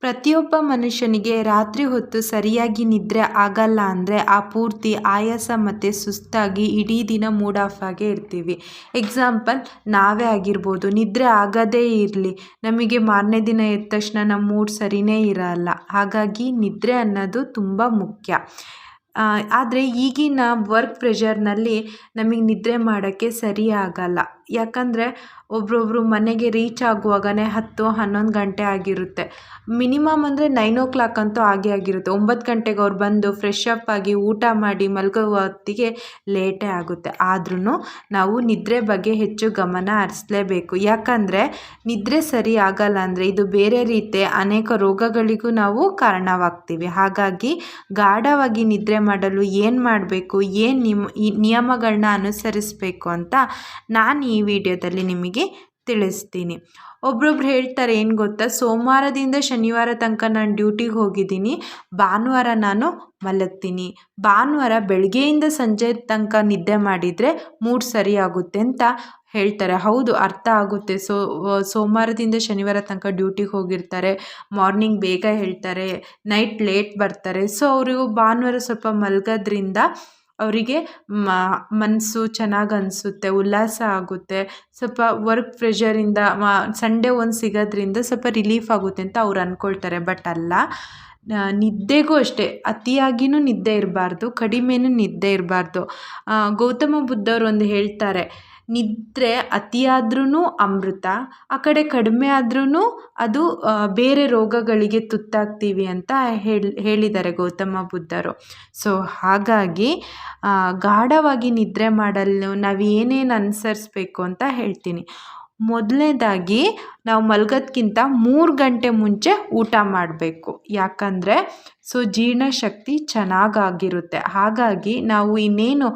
ಪ್ರತಿಯೊಬ್ಬ ಮನುಷ್ಯನಿಗೆ ರಾತ್ರಿ ಹೊತ್ತು ಸರಿಯಾಗಿ ನಿದ್ರೆ ಆಗಲ್ಲ ಅಂದರೆ ಆ ಪೂರ್ತಿ ಆಯಾಸ ಮತ್ತು ಸುಸ್ತಾಗಿ ಇಡೀ ದಿನ ಮೂಡ್ ಆಫ್ ಆಗೇ ಇರ್ತೀವಿ. ಎಕ್ಸಾಂಪಲ್ ನಾವೇ ಆಗಿರ್ಬೋದು. ನಿದ್ರೆ ಆಗದೇ ಇರಲಿ, ನಮಗೆ ಮಾರನೇ ದಿನ ಎದ್ದ ತಕ್ಷಣ ನಮ್ಮ ಮೂಡ್ ಸರಿಯೇ ಇರಲ್ಲ. ಹಾಗಾಗಿ ನಿದ್ರೆ ಅನ್ನೋದು ತುಂಬ ಮುಖ್ಯ. ಆದರೆ ಈಗಿನ ವರ್ಕ್ ಪ್ರೆಷರ್ನಲ್ಲಿ ನಮಗೆ ನಿದ್ರೆ ಮಾಡೋಕ್ಕೆ ಸರಿ ಆಗಲ್ಲ. ಯಾಕಂದರೆ ಒಬ್ರೊಬ್ರು ಮನೆಗೆ ರೀಚ್ ಆಗುವಾಗಲೇ 10-11 ಗಂಟೆ ಆಗಿರುತ್ತೆ. ಮಿನಿಮಮ್ ಅಂದರೆ 9 ಅಂತೂ ಆಗಿರುತ್ತೆ. 9 ಗಂಟೆಗೆ ಅವ್ರು ಬಂದು ಫ್ರೆಶ್ ಅಪ್ ಆಗಿ ಊಟ ಮಾಡಿ ಮಲಗೋ ಹೊತ್ತಿಗೆ ಲೇಟೇ ಆಗುತ್ತೆ. ಆದ್ರೂ ನಾವು ನಿದ್ರೆ ಬಗ್ಗೆ ಹೆಚ್ಚು ಗಮನ ಹರಿಸಲೇಬೇಕು. ಯಾಕಂದರೆ ನಿದ್ರೆ ಸರಿ ಆಗಲ್ಲ ಅಂದರೆ ಇದು ಬೇರೆ ರೀತಿ ಅನೇಕ ರೋಗಗಳಿಗೂ ನಾವು ಕಾರಣವಾಗ್ತೀವಿ. ಹಾಗಾಗಿ ಗಾಢವಾಗಿ ನಿದ್ರೆ ಮಾಡಲು ಏನು ಮಾಡಬೇಕು, ಏನು ಈ ನಿಯಮಗಳನ್ನ ಅನುಸರಿಸಬೇಕು ಅಂತ ನಾನು ಈ ವಿಡಿಯೋದಲ್ಲಿ ನಿಮಗೆ ತಿಳಿಸ್ತೀನಿ. ಒಬ್ರೊಬ್ರು ಹೇಳ್ತಾರೆ, ಏನು ಗೊತ್ತಾ, ಸೋಮವಾರದಿಂದ ಶನಿವಾರ ತನಕ ನಾನು ಡ್ಯೂಟಿಗೆ ಹೋಗಿದ್ದೀನಿ, ಭಾನುವಾರ ನಾನು ಮಲಗ್ತೀನಿ, ಭಾನುವಾರ ಬೆಳಗ್ಗೆಯಿಂದ ಸಂಜೆ ತನಕ ನಿದ್ದೆ ಮಾಡಿದರೆ ಮೂಡ್ ಸರಿ ಆಗುತ್ತೆ ಅಂತ ಹೇಳ್ತಾರೆ. ಹೌದು, ಅರ್ಥ ಆಗುತ್ತೆ. ಸೋಮವಾರದಿಂದ ಶನಿವಾರ ತನಕ ಡ್ಯೂಟಿಗೆ ಹೋಗಿರ್ತಾರೆ, ಮಾರ್ನಿಂಗ್ ಬೇಗ ಹೇಳ್ತಾರೆ, ನೈಟ್ ಲೇಟ್ ಬರ್ತಾರೆ. ಸೊ ಅವರು ಭಾನುವಾರ ಸ್ವಲ್ಪ ಮಲಗೋದ್ರಿಂದ ಅವರಿಗೆ ಮನಸ್ಸು ಚೆನ್ನಾಗಿ ಅನಿಸುತ್ತೆ, ಉಲ್ಲಾಸ ಆಗುತ್ತೆ. ಸ್ವಲ್ಪ ವರ್ಕ್ ಪ್ರೆಷರಿಂದ ಸಂಡೇ ಒಂದು ಸಿಗೋದ್ರಿಂದ ಸ್ವಲ್ಪ ರಿಲೀಫ್ ಆಗುತ್ತೆ ಅಂತ ಅವ್ರು ಅಂದ್ಕೊಳ್ತಾರೆ. ಬಟ್ ಅಲ್ಲ, ನಿದ್ದೆಗೂ ಅಷ್ಟೇ ಅತಿಯಾಗಿಯೂ ನಿದ್ದೆ ಇರಬಾರ್ದು, ಕಡಿಮೆನೂ ನಿದ್ದೆ ಇರಬಾರ್ದು. ಗೌತಮ ಬುದ್ಧವರು ಒಂದು ಹೇಳ್ತಾರೆ, ನಿದ್ರೆ ಅತಿಯಾದ್ರೂ ಅಮೃತ, ಆ ಕಡೆ ಕಡಿಮೆ ಆದ್ರೂ ಅದು ಬೇರೆ ರೋಗಗಳಿಗೆ ತುತ್ತಾಗ್ತೀವಿ ಅಂತ ಹೇಳಿದ್ದಾರೆ ಗೌತಮ ಬುದ್ಧರು. ಸೊ ಹಾಗಾಗಿ ಗಾಢವಾಗಿ ನಿದ್ರೆ ಮಾಡಲು ನಾವು ಏನೇನು ಅನುಸರಿಸ್ಬೇಕು ಅಂತ ಹೇಳ್ತೀನಿ. ಮೊದಲನೇದಾಗಿ ನಾವು ಮಲಗೋದ್ಕಿಂತ 3 ಗಂಟೆ ಮುಂಚೆ ಊಟ ಮಾಡಬೇಕು. ಯಾಕಂದರೆ ಜೀರ್ಣಶಕ್ತಿ ಚೆನ್ನಾಗಾಗಿರುತ್ತೆ. ಹಾಗಾಗಿ ನಾವು ಇನ್ನೇನು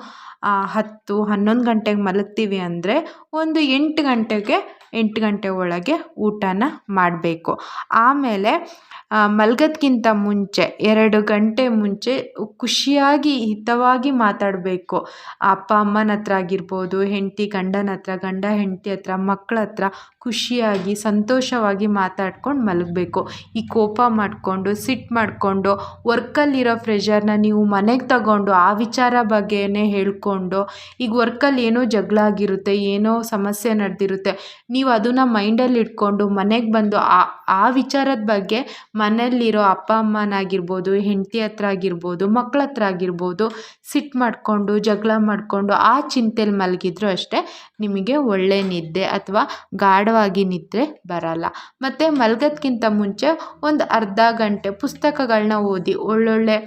10-11 ಗಂಟೆಗೆ ಮಲಗ್ತೀವಿ ಅಂದರೆ ಒಂದು 8 ಗಂಟೆ ಒಳಗೆ ಊಟನ ಮಾಡಬೇಕು. ಆಮೇಲೆ ಮಲಗೋದ್ಕಿಂತ ಮುಂಚೆ 2 ಗಂಟೆ ಮುಂಚೆ ಖುಷಿಯಾಗಿ ಹಿತವಾಗಿ ಮಾತಾಡಬೇಕು. ಅಪ್ಪ ಅಮ್ಮನ ಹತ್ರ ಆಗಿರ್ಬೋದು, ಹೆಂಡತಿ ಗಂಡನ ಹತ್ರ, ಗಂಡ ಹೆಂಡತಿ ಹತ್ರ, ಮಕ್ಕಳ ಹತ್ರ ಖುಷಿಯಾಗಿ ಸಂತೋಷವಾಗಿ ಮಾತಾಡ್ಕೊಂಡು ಮಲಗಬೇಕು. ಈ ಕೋಪ ಮಾಡಿಕೊಂಡು ಸಿಟ್ಟು ಮಾಡಿಕೊಂಡು ವರ್ಕಲ್ಲಿರೋ ಪ್ರೆಷರ್ನ ನೀವು ಮನೆಗೆ ತಗೊಂಡು ಆ ವಿಚಾರ ಬಗ್ಗೆನೇ ಹೇಳ್ಕೊಂಡು, ಈಗ ವರ್ಕಲ್ಲಿ ಏನೋ ಜಗಳ ಆಗಿರುತ್ತೆ, ಏನೋ ಸಮಸ್ಯೆ ನಡೆದಿರುತ್ತೆ, ನೀವು ಅದನ್ನು ಮೈಂಡಲ್ಲಿ ಇಟ್ಕೊಂಡು ಮನೆಗೆ ಬಂದು ಆ ವಿಚಾರದ ಬಗ್ಗೆ ಮನೆಯಲ್ಲಿರೋ ಅಪ್ಪ ಅಮ್ಮನಾಗಿರ್ಬೋದು, ಹೆಂಡತಿ ಹತ್ರ ಆಗಿರ್ಬೋದು, ಮಕ್ಕಳ ಹತ್ರ ಆಗಿರ್ಬೋದು ಸಿಟ್ಟು ಮಾಡಿಕೊಂಡು ಜಗಳ ಮಾಡಿಕೊಂಡು ಆ ಚಿಂತೆಯಲ್ಲಿ ಮಲಗಿದ್ರು ಅಷ್ಟೇ ನಿಮಗೆ ಒಳ್ಳೆ ನಿದ್ದೆ ಅಥವಾ ಗಾಢವಾಗಿ ನಿದ್ರೆ ಬರಲ್ಲ. ಮತ್ತು ಮಲಗೋದ್ಕಿಂತ ಮುಂಚೆ ಒಂದು ಅರ್ಧ ಗಂಟೆ ಪುಸ್ತಕಗಳನ್ನ ಓದಿ, ಒಳ್ಳೊಳ್ಳೆ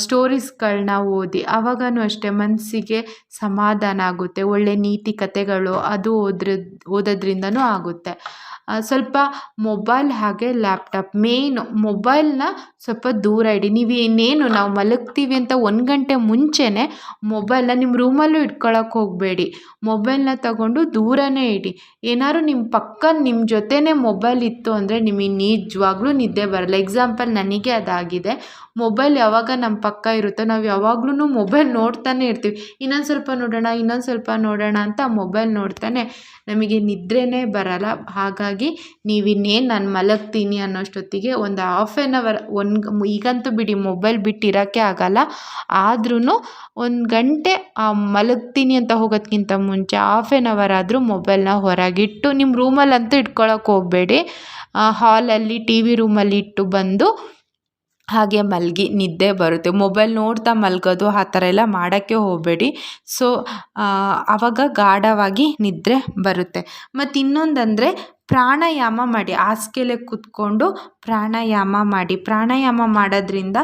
ಸ್ಟೋರೀಸ್ಗಳನ್ನ ಓದಿ, ಆವಾಗನೂ ಅಷ್ಟೇ ಮನಸ್ಸಿಗೆ ಸಮಾಧಾನ ಆಗುತ್ತೆ. ಒಳ್ಳೆ ನೀತಿ ಕಥೆಗಳು ಅದು ಓದೋದ್ರಿಂದನೂ ಆಗುತ್ತೆ. ಸ್ವಲ್ಪ ಮೊಬೈಲ್ ಹಾಗೆ ಲ್ಯಾಪ್ಟಾಪ್, ಮೇಯ್ನು ಮೊಬೈಲ್ನ ಸ್ವಲ್ಪ ದೂರ ಇಡಿ. ನೀವು ಇನ್ನೇನು ನಾವು ಮಲಗ್ತೀವಿ ಅಂತ 1 ಗಂಟೆ ಮುಂಚೆನೇ ಮೊಬೈಲ್ನ ನಿಮ್ಮ ರೂಮಲ್ಲೂ ಇಟ್ಕೊಳ್ಳೋಕೆ ಹೋಗಬೇಡಿ. ಮೊಬೈಲ್ನ ತಗೊಂಡು ದೂರನೇ ಇಡಿ. ಏನಾದ್ರು ನಿಮ್ಮ ಪಕ್ಕ ನಿಮ್ಮ ಜೊತೆನೇ ಮೊಬೈಲ್ ಇತ್ತು ಅಂದರೆ ನಿಮಗೆ ನಿಜವಾಗ್ಲೂ ನಿದ್ದೆ ಬರಲ್ಲ. ಎಕ್ಸಾಂಪಲ್ ನನಗೆ ಅದಾಗಿದೆ. ಮೊಬೈಲ್ ಯಾವಾಗ ನಮ್ಮ ಪಕ್ಕ ಇರುತ್ತೋ ನಾವು ಯಾವಾಗ್ಲೂ ಮೊಬೈಲ್ ನೋಡ್ತಾನೆ ಇರ್ತೀವಿ. ಇನ್ನೊಂದು ಸ್ವಲ್ಪ ನೋಡೋಣ ಅಂತ ಮೊಬೈಲ್ ನೋಡ್ತಾನೆ ನಮಗೆ ನಿದ್ರೆನೇ ಬರಲ್ಲ. ಹಾಗಾಗಿ ನೀವಿನ್ನೇನು ನಾನು ಮಲಗ್ತೀನಿ ಅನ್ನೋಷ್ಟೊತ್ತಿಗೆ ಒಂದು ಹಾಫ್ ಆನ್ ಅವರ್, ಈಗಂತೂ ಬಿಡಿ ಮೊಬೈಲ್ ಬಿಟ್ಟಿರೋಕ್ಕೆ ಆಗಲ್ಲ, ಆದ್ರೂ 1 ಗಂಟೆ ಮಲಗ್ತೀನಿ ಅಂತ ಹೋಗೋದ್ಕಿಂತ ಮುಂಚೆ ಹಾಫ್ ಆನ್ ಅವರ್ ಆದರೂ ಮೊಬೈಲ್ನ ಹೊರಗಿಟ್ಟು, ನಿಮ್ಮ ರೂಮಲ್ಲಂತೂ ಇಟ್ಕೊಳ್ಳೋಕೆ ಹೋಗಬೇಡಿ, ಹಾಲಲ್ಲಿ TV ರೂಮಲ್ಲಿ ಇಟ್ಟು ಬಂದು ಹಾಗೆ ಮಲಗಿ, ನಿದ್ದೆ ಬರುತ್ತೆ. ಮೊಬೈಲ್ ನೋಡ್ತಾ ಮಲಗೋದು ಆ ಥರ ಎಲ್ಲ ಮಾಡೋಕ್ಕೆ ಹೋಗಬೇಡಿ. ಸೊ ಆವಾಗ ಗಾಢವಾಗಿ ನಿದ್ರೆ ಬರುತ್ತೆ. ಮತ್ತು ಇನ್ನೊಂದಂದರೆ ಪ್ರಾಣಾಯಾಮ ಮಾಡಿ, ಹಾಸಿಗೆಲೆ ಕೂತ್ಕೊಂಡು ಪ್ರಾಣಾಯಾಮ ಮಾಡಿ. ಪ್ರಾಣಾಯಾಮ ಮಾಡೋದ್ರಿಂದ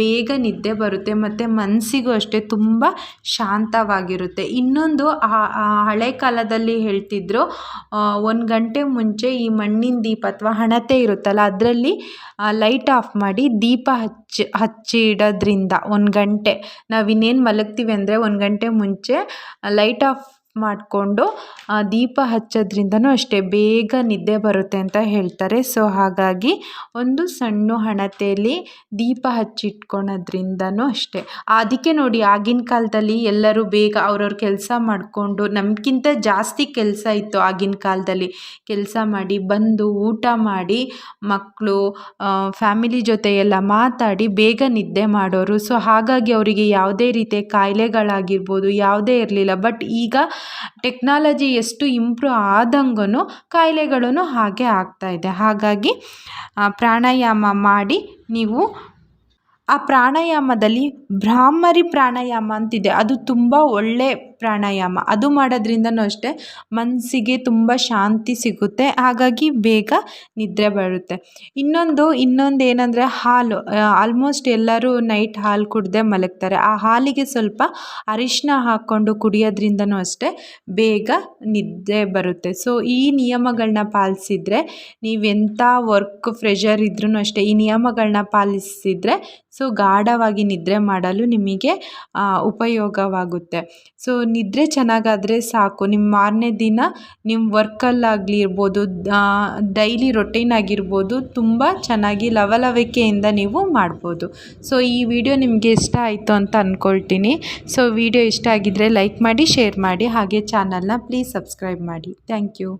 ಬೇಗ ನಿದ್ದೆ ಬರುತ್ತೆ ಮತ್ತು ಮನಸ್ಸಿಗೂ ಅಷ್ಟೇ ತುಂಬ ಶಾಂತವಾಗಿರುತ್ತೆ. ಇನ್ನೊಂದು ಹಳೆ ಕಾಲದಲ್ಲಿ ಹೇಳ್ತಿದ್ರು, 1 ಗಂಟೆ ಮುಂಚೆ ಈ ಮಣ್ಣಿನ ದೀಪ ಅಥವಾ ಹಣತೆ ಇರುತ್ತಲ್ಲ ಅದರಲ್ಲಿ ಲೈಟ್ ಆಫ್ ಮಾಡಿ ದೀಪ ಹಚ್ಚಿ ಇಡೋದ್ರಿಂದ 1 ಗಂಟೆ ನಾವಿನ್ನೇನು ಮಲಗ್ತೀವಿ ಅಂದರೆ 1 ಗಂಟೆ ಮುಂಚೆ ಲೈಟ್ ಆಫ್ ಮಾಡಿಕೊಂಡು ದೀಪ ಹಚ್ಚೋದ್ರಿಂದನೂ ಅಷ್ಟೇ ಬೇಗ ನಿದ್ದೆ ಬರುತ್ತೆ ಅಂತ ಹೇಳ್ತಾರೆ. ಸೊ ಹಾಗಾಗಿ ಒಂದು ಸಣ್ಣ ಹಣತೆಯಲ್ಲಿ ದೀಪ ಹಚ್ಚಿಟ್ಕೊಳೋದ್ರಿಂದನೂ ಅಷ್ಟೇ. ಅದಕ್ಕೆ ನೋಡಿ ಆಗಿನ ಕಾಲದಲ್ಲಿ ಎಲ್ಲರೂ ಬೇಗ ಅವ್ರವ್ರ ಕೆಲಸ ಮಾಡಿಕೊಂಡು, ನಮಗಿಂತ ಜಾಸ್ತಿ ಕೆಲಸ ಇತ್ತು ಆಗಿನ ಕಾಲದಲ್ಲಿ. ಕೆಲಸ ಮಾಡಿ ಬಂದು ಊಟ ಮಾಡಿ ಮಕ್ಕಳು ಫ್ಯಾಮಿಲಿ ಜೊತೆ ಎಲ್ಲ ಮಾತಾಡಿ ಬೇಗ ನಿದ್ದೆ ಮಾಡೋರು. ಸೊ ಹಾಗಾಗಿ ಅವರಿಗೆ ಯಾವುದೇ ರೀತಿಯ ಕಾಯಿಲೆಗಳಾಗಿರ್ಬೋದು ಯಾವುದೇ ಇರಲಿಲ್ಲ. ಬಟ್ ಈಗ ಟೆಕ್ನಾಲಜಿ ಎಷ್ಟು ಇಂಪ್ರೂವ್ ಆದಂಗೂ ಕಾಯಿಲೆಗಳೂ ಹಾಗೆ ಆಗ್ತಾಯಿದೆ. ಹಾಗಾಗಿ ಪ್ರಾಣಾಯಾಮ ಮಾಡಿ ನೀವು ಆ ಪ್ರಾಣಾಯಾಮದಲ್ಲಿ ಭ್ರಾಮರಿ ಪ್ರಾಣಾಯಾಮ ಅಂತಿದೆ. ಅದು ತುಂಬ ಒಳ್ಳೆ ಪ್ರಾಣಾಯಾಮ. ಅದು ಮಾಡೋದ್ರಿಂದನೂ ಅಷ್ಟೇ ಮನಸ್ಸಿಗೆ ತುಂಬ ಶಾಂತಿ ಸಿಗುತ್ತೆ. ಹಾಗಾಗಿ ಬೇಗ ನಿದ್ರೆ ಬರುತ್ತೆ. ಇನ್ನೊಂದು ಏನಂದರೆ ಹಾಲು. ಆಲ್ಮೋಸ್ಟ್ ಎಲ್ಲರೂ ನೈಟ್ ಹಾಲು ಕುಡಿದೇ ಮಲಗ್ತಾರೆ. ಆ ಹಾಲಿಗೆ ಸ್ವಲ್ಪ ಅರಿಶಿನ ಹಾಕ್ಕೊಂಡು ಕುಡಿಯೋದ್ರಿಂದನೂ ಅಷ್ಟೇ ಬೇಗ ನಿದ್ದೆ ಬರುತ್ತೆ. ಸೊ ಈ ನಿಯಮಗಳನ್ನ ಪಾಲಿಸಿದ್ರೆ ನೀವೆಂಥ ವರ್ಕ್ ಪ್ರೆಷರ್ ಇದ್ರೂ ಅಷ್ಟೇ ಈ ನಿಯಮಗಳನ್ನ ಪಾಲಿಸಿದರೆ ಸೊ ಗಾಢವಾಗಿ ನಿದ್ರೆ ಮಾಡಲು ನಿಮಗೆ ಉಪಯೋಗವಾಗುತ್ತೆ. ಸೊ ನಿದ್ರೆ ಚೆನ್ನಾಗಾದರೆ ಸಾಕು, ನಿಮ್ಮ ಮಾರನೇ ದಿನ ನಿಮ್ಮ ವರ್ಕಲ್ಲಾಗಲಿ ಇರ್ಬೋದು, ಡೈಲಿ ರೊಟೀನ್ ಆಗಿರ್ಬೋದು, ತುಂಬ ಚೆನ್ನಾಗಿ ಲವಲವಿಕೆಯಿಂದ ನೀವು ಮಾಡ್ಬೋದು. ಸೊ ಈ ವಿಡಿಯೋ ನಿಮಗೆ ಇಷ್ಟ ಆಯಿತು ಅಂತ ಅಂದ್ಕೊಳ್ತೀನಿ. ಸೊ ವಿಡಿಯೋ ಇಷ್ಟ ಆಗಿದ್ದರೆ ಲೈಕ್ ಮಾಡಿ, ಶೇರ್ ಮಾಡಿ, ಹಾಗೆ ಚಾನಲ್ನ ಪ್ಲೀಸ್ ಸಬ್ಸ್ಕ್ರೈಬ್ ಮಾಡಿ. Thank you.